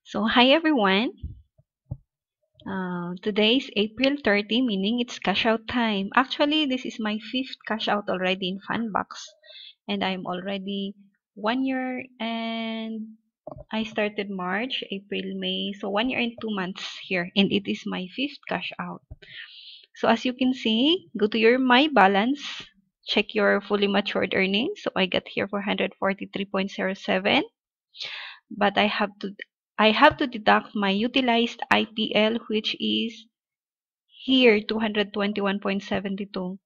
So, hi everyone. Today is April 30, meaning it's cash out time. Actually, this is my 5th cash out already in Funbox. And I'm already 1 year and I started March, April, May. So 1 year and 2 months here. And it is my 5th cash out. So as you can see, go to your My Balance. Check your fully matured earnings. So I got here 443.07. But I have to deduct my utilized IPL, which is here 221.72.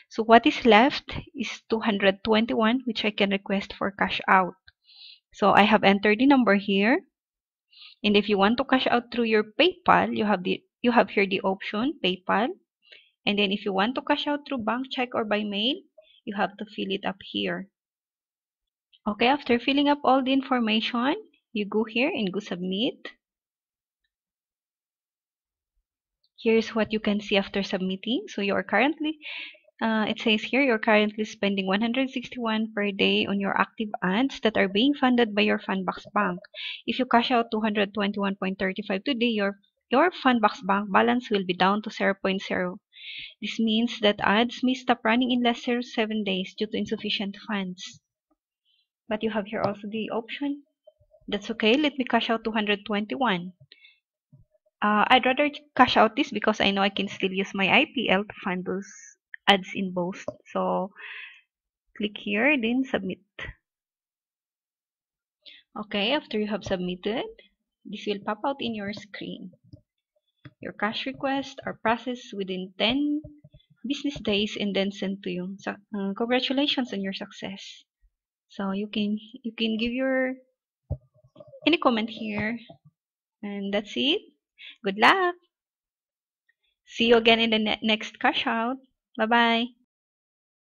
So what is left is 221, which I can request for cash out. So I have entered the number here, and if you want to cash out through your PayPal, you have here the option PayPal, and then if you want to cash out through bank check or by mail, you have to fill it up here. Okay, after filling up all the information, you go here and go submit. Here's what you can see after submitting. So you are currently, it says here, you're currently spending 161 per day on your active ads that are being funded by your Funbox Bank. If you cash out 221.35 today, your Funbox Bank balance will be down to 0.0. This means that ads may stop running in less than 7 days due to insufficient funds. But you have here also the option. That's okay, let me cash out 221. I'd rather cash out this because I know I can still use my IPL to fund those ads in both. So click here, then submit. Okay, after you have submitted, this will pop out in your screen. Your cash requests are processed within 10 business days and then sent to you. So, congratulations on your success. So you can give your any comment here, and that's it. Good luck. See you again in the next cash out. Bye bye.